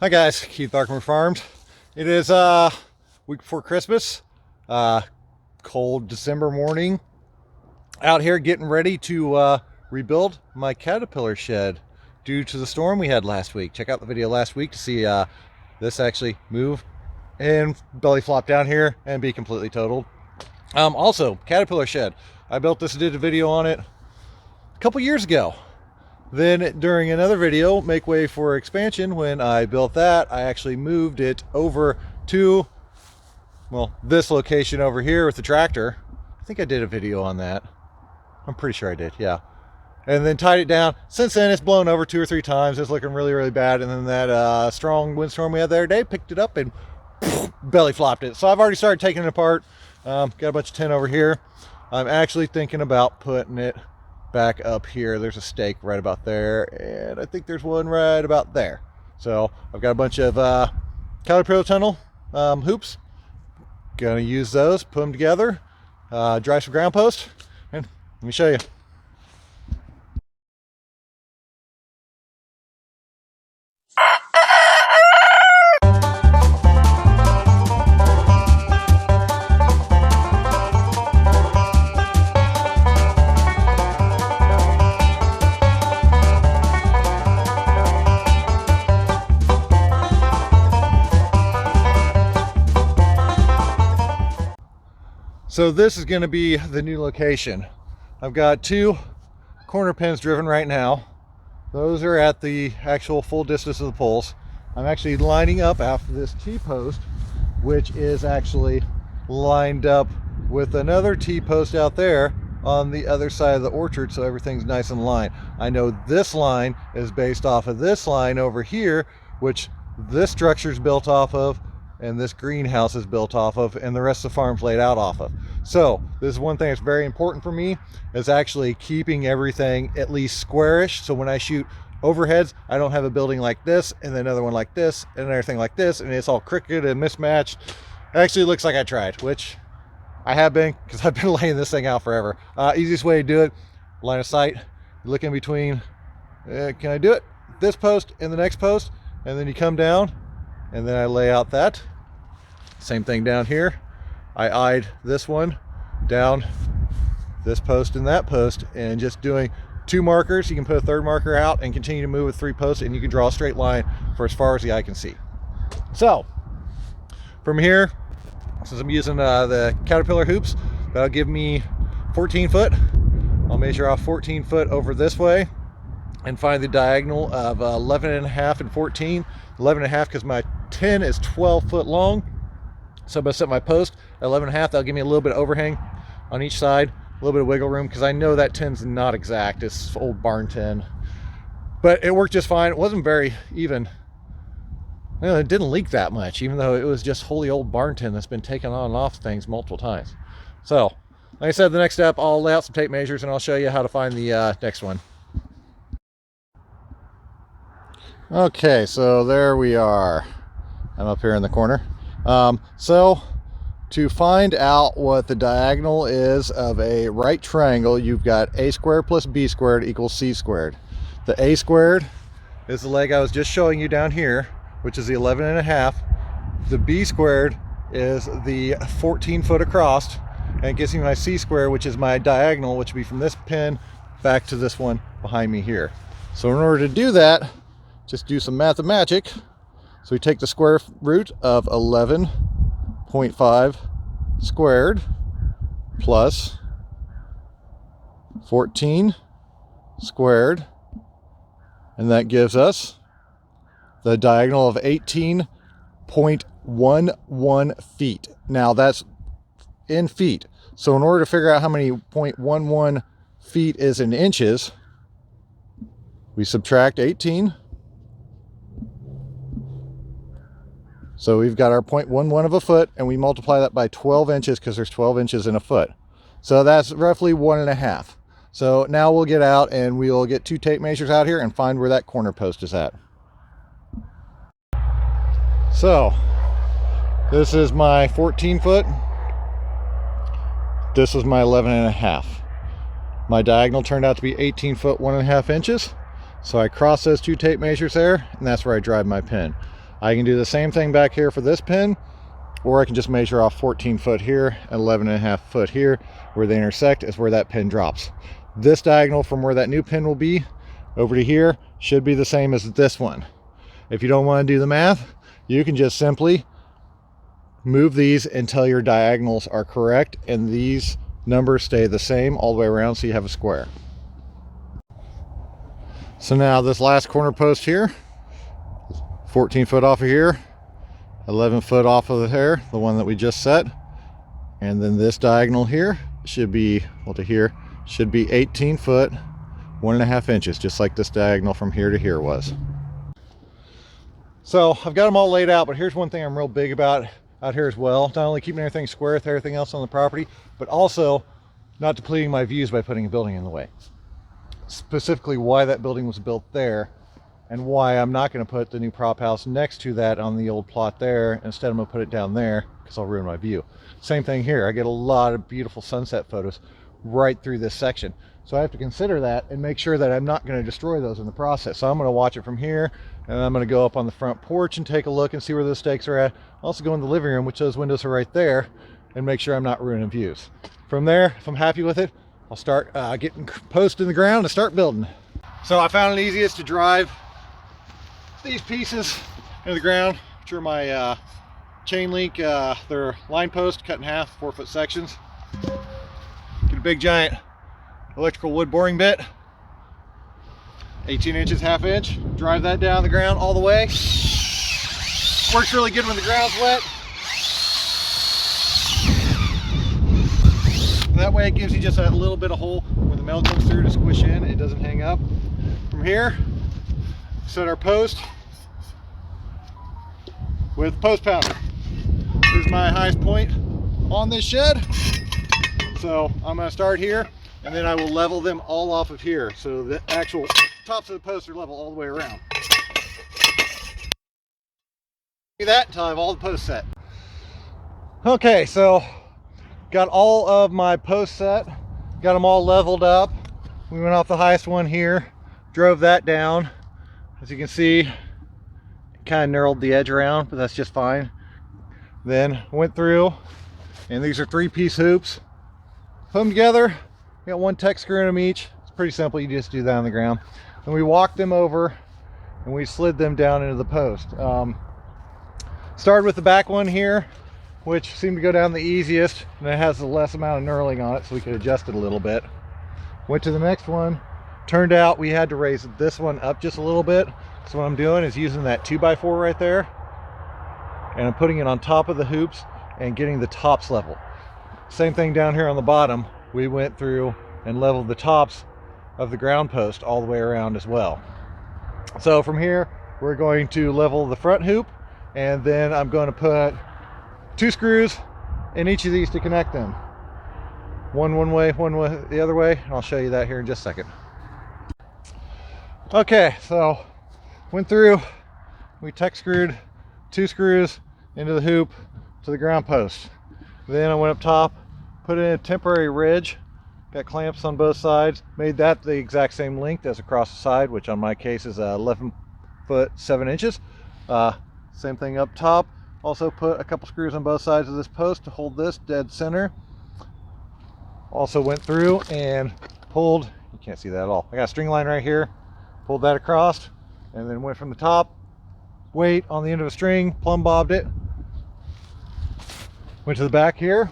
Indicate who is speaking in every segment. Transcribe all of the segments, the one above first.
Speaker 1: Hi guys, Keith Arkham Farms. It is week before Christmas, cold December morning. Out here getting ready to rebuild my caterpillar shed due to the storm we had last week. Check out the video last week to see this actually move and belly flop down here and be completely totaled. Also, caterpillar shed. I built this and did a video on it a couple years ago. Then during another video, make way for expansion, when I built that, I actually moved it over to, well, this location over here with the tractor. I think I did a video on that. I'm pretty sure I did, yeah. And then tied it down. Since then, it's blown over 2 or 3 times. It's looking really, really bad. And then that strong windstorm we had the other day, picked it up and belly flopped it. So I've already started taking it apart. Got a bunch of tin over here. I'm actually thinking about putting it back up here. There's a stake right about there, and I think there's one right about there. So I've got a bunch of caterpillar tunnel hoops. Gonna use those, put them together, dry some ground post, and let me show you. So this is going to be the new location. I've got 2 corner pins driven right now. Those are at the actual full distance of the poles. I'm actually lining up after this T-post, which is actually lined up with another T-post out there on the other side of the orchard, so everything's nice and lined. I know this line is based off of this line over here, which this structure is built off of, and this greenhouse is built off of, and the rest of the farm's laid out off of. So this is one thing that's very important for me, is actually keeping everything at least squarish. So when I shoot overheads, I don't have a building like this and then another one like this and everything like this, and it's all crooked and mismatched. Actually, it looks like I tried, which I have been, because I've been laying this thing out forever. Easiest way to do it, line of sight, you look in between, can I do it? This post and the next post, and then you come down, and then I lay out that. Same thing down here. I eyed this one down, this post and that post, and just doing 2 markers. You can put a 3rd marker out and continue to move with 3 posts, and you can draw a straight line for as far as the eye can see. So from here, since I'm using the caterpillar hoops, that'll give me 14 foot. I'll measure off 14 foot over this way and find the diagonal of 11 and a half and 14. 11 and a half because my tin is 12 foot long. So I'm going to set my post at 11 and a half. That'll give me a little bit of overhang on each side, a little bit of wiggle room, because I know that tin's not exact. It's old barn tin. But it worked just fine. It wasn't very even. Well, it didn't leak that much, even though it was just wholly old barn tin that's been taken on and off things multiple times. So, like I said, the next step, I'll lay out some tape measures and I'll show you how to find the next one. Okay, so there we are. I'm up here in the corner. So to find out what the diagonal is of a right triangle, you've got a squared plus b squared equals c squared. The a squared is the leg I was just showing you down here, which is the 11 and a half. The b squared is the 14 foot across, and it gives me my c squared, which is my diagonal, which would be from this pin back to this one behind me here. So in order to do that, just do some math of magic. So we take the square root of 11.5 squared plus 14 squared, and that gives us the diagonal of 18.11 feet. Now that's in feet. So in order to figure out how many 0.11 feet is in inches, we subtract 18. So we've got our 0.11 of a foot, and we multiply that by 12 inches because there's 12 inches in a foot. So that's roughly 1.5. So now we'll get out and we'll get 2 tape measures out here and find where that corner post is at. So this is my 14 foot. This is my 11 and a half. My diagonal turned out to be 18 foot 1.5 inches. So I cross those 2 tape measures there, and that's where I drive my pin. I can do the same thing back here for this pin, or I can just measure off 14 foot here and 11.5 foot here. Where they intersect is where that pin drops. This diagonal from where that new pin will be over to here should be the same as this one. If you don't want to do the math, you can just simply move these until your diagonals are correct and these numbers stay the same all the way around, so you have a square. So now this last corner post here, 14 foot off of here, 11 foot off of there, the one that we just set, and then this diagonal here should be, well, to here should be 18 foot 1.5 inches, just like this diagonal from here to here was. So I've got them all laid out, but here's one thing I'm real big about out here as well. Not only keeping everything square with everything else on the property, but also not depleting my views by putting a building in the way. Specifically why that building was built there, and why I'm not going to put the new prop house next to that on the old plot there. Instead, I'm going to put it down there because I'll ruin my view. Same thing here. I get a lot of beautiful sunset photos right through this section. So I have to consider that and make sure that I'm not going to destroy those in the process. So I'm going to watch it from here, and I'm going to go up on the front porch and take a look and see where those stakes are at. Also go in the living room, which those windows are right there, and make sure I'm not ruining views. From there, if I'm happy with it, I'll start getting posts in the ground and start building. So I found it easiest to drive these pieces into the ground, which are my chain link, they're line post cut in half, 4 foot sections. Get a big giant electrical wood boring bit, 18 inches, ½ inch, drive that down the ground all the way. Works really good when the ground's wet. That way it gives you just a little bit of hole where the metal comes through to squish in, it doesn't hang up. From here, set our post with post powder. This is my highest point on this shed. So I'm going to start here, and then I will level them all off of here. So the actual tops of the posts are level all the way around. Do that until I have all the posts set. Okay, so got all of my posts set, got them all leveled up. We went off the highest one here, drove that down. As you can see, kind of knurled the edge around, but that's just fine. Then went through, and these are 3-piece hoops. Put them together. We got 1 tech screw in them each. It's pretty simple. You just do that on the ground. And we walked them over, and we slid them down into the post. Started with the back one here, which seemed to go down the easiest, and it has the less amount of knurling on it, so we could adjust it a little bit. Went to the next one. Turned out we had to raise this one up just a little bit. So what I'm doing is using that 2x4 right there, and I'm putting it on top of the hoops and getting the tops level. Same thing down here on the bottom. We went through and leveled the tops of the ground post all the way around as well. So from here, we're going to level the front hoop, and then I'm going to put 2 screws in each of these to connect them. One way, one way the other way, and I'll show you that here in just a second. Okay, so went through, we tech screwed 2 screws into the hoop to the ground post. Then I went up top, put in a temporary ridge, got clamps on both sides, made that the exact same length as across the side, which on my case is 11 foot 7 inches. Same thing up top. Also put a couple screws on both sides of this post to hold this dead center. Also went through and pulled, you can't see that at all, I got a string line right here, pulled that across, and then went from the top, weight on the end of a string, plumb bobbed it, went to the back here,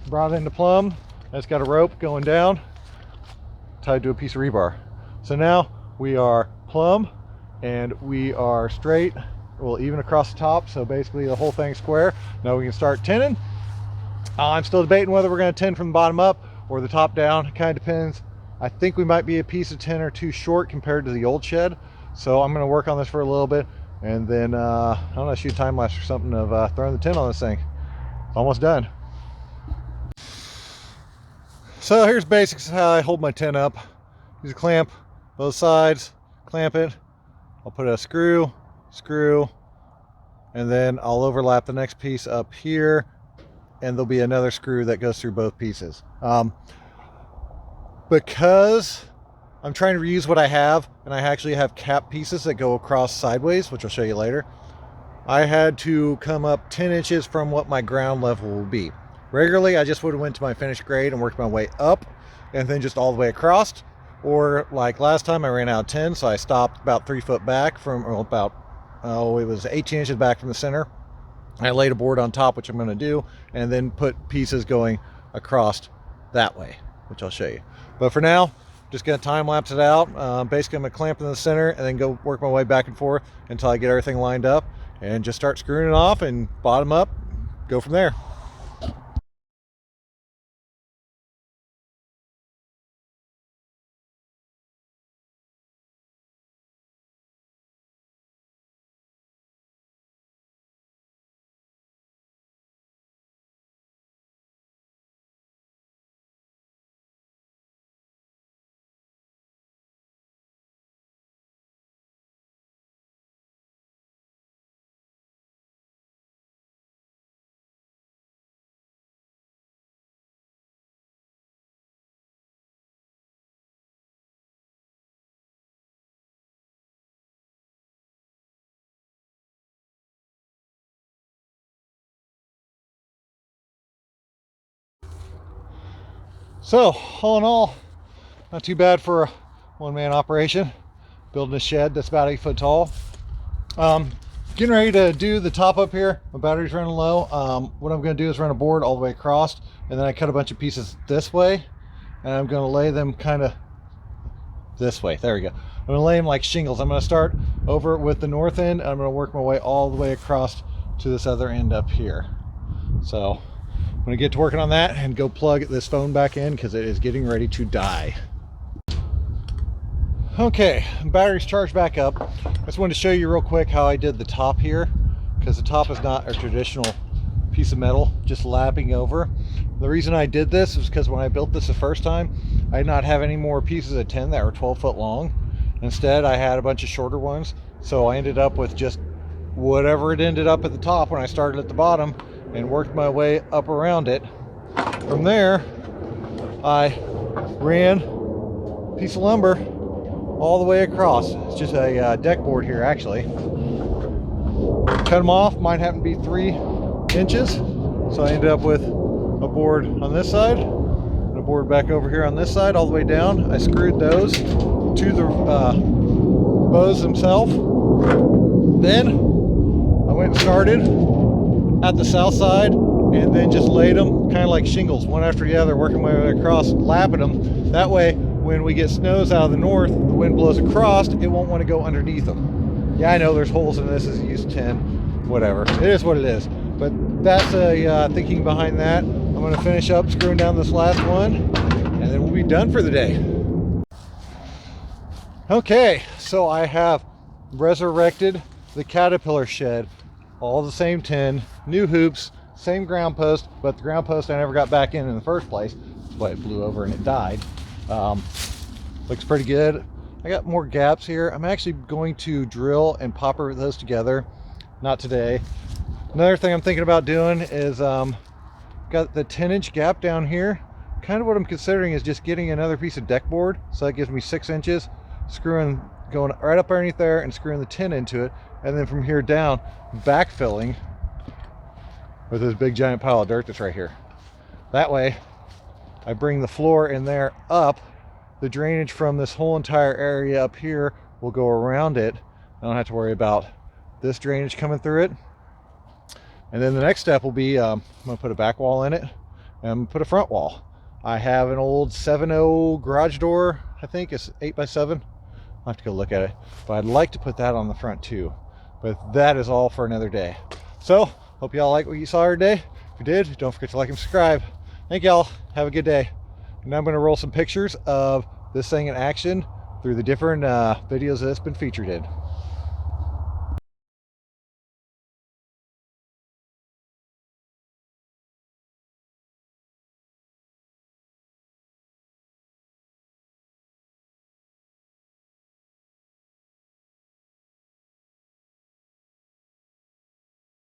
Speaker 1: brought it into plumb. It's got a rope going down, tied to a piece of rebar. So now we are plumb and we are straight, well, even across the top, so basically the whole thing's square. Now we can start tinning. I'm still debating whether we're going to tin from the bottom up or the top down. It kind of depends. I think we might be a piece of tin or 2 short compared to the old shed, so I'm going to work on this for a little bit, and then I don't know, shoot a time lapse or something of throwing the tin on this thing. It's almost done. So here's basics of how I hold my tin up. Use a clamp both sides, clamp it. I'll put a screw, and then I'll overlap the next piece up here, and there'll be another screw that goes through both pieces. Because I'm trying to reuse what I have, and I actually have cap pieces that go across sideways, which I'll show you later. I had to come up 10 inches from what my ground level would be. Regularly, I just would have went to my finished grade and worked my way up and then just all the way across. Or like last time I ran out of 10, so I stopped about 3 foot back from, well, about, it was 18 inches back from the center. I laid a board on top, which I'm going to do, and then put pieces going across that way, which I'll show you. But for now, just going to time lapse it out. Basically, I'm going to clamp in the center and then go work my way back and forth until I get everything lined up and just start screwing it off and bottom up, go from there. So, all in all, not too bad for a one-man operation. Building a shed that's about 8 foot tall. Getting ready to do the top up here. My battery's running low. What I'm going to do is run a board all the way across, and then I cut a bunch of pieces this way, and I'm going to lay them kind of this way. There we go. I'm going to lay them like shingles. I'm going to start over with the north end, and I'm going to work my way all the way across to this other end up here. So I'm going to get to working on that and go plug this phone back in because it is getting ready to die. Okay, battery's charged back up. I just wanted to show you real quick how I did the top here, because the top is not a traditional piece of metal just lapping over. The reason I did this is because when I built this the first time, I did not have any more pieces of tin that were 12 foot long. Instead, I had a bunch of shorter ones, so I ended up with just whatever it ended up at the top when I started at the bottom and worked my way up around it. From there, I ran a piece of lumber all the way across. It's just a deck board here, actually. Cut them off. Mine happened to be 3 inches, so I ended up with a board on this side and a board back over here on this side, all the way down. I screwed those to the bows themselves. Then I went and started at the south side and then just laid them kind of like shingles, one after the other, working my way across, lapping them. That way, when we get snows out of the north, the wind blows across, it won't want to go underneath them. Yeah, I know there's holes in this as you use tin, whatever. It is what it is. But that's a thinking behind that. I'm going to finish up screwing down this last one, and then we'll be done for the day. Okay, so I have resurrected the Caterpillar shed. All the same tin, new hoops, same ground post, but the ground post I never got back in the first place. That's why it blew over and it died. Looks pretty good. I got more gaps here. I'm actually going to drill and popper those together. Not today. Another thing I'm thinking about doing is got the 10-inch gap down here. Kind of what I'm considering is just getting another piece of deck board, so that gives me 6 inches, screwing, going right up underneath there and screwing the tin into it, and then from here down backfilling with this big giant pile of dirt that's right here. That way I bring the floor in there up. The drainage from this whole entire area up here will go around it. I don't have to worry about this drainage coming through it. And then the next step will be I'm going to put a back wall in it and put a front wall. I have an old 7.0 garage door. I think it's 8x7. I'll have to go look at it. But I'd like to put that on the front too. But that is all for another day. So, hope y'all like what you saw today. If you did, don't forget to like and subscribe. Thank y'all. Have a good day. And I'm going to roll some pictures of this thing in action through the different videos that it's been featured in.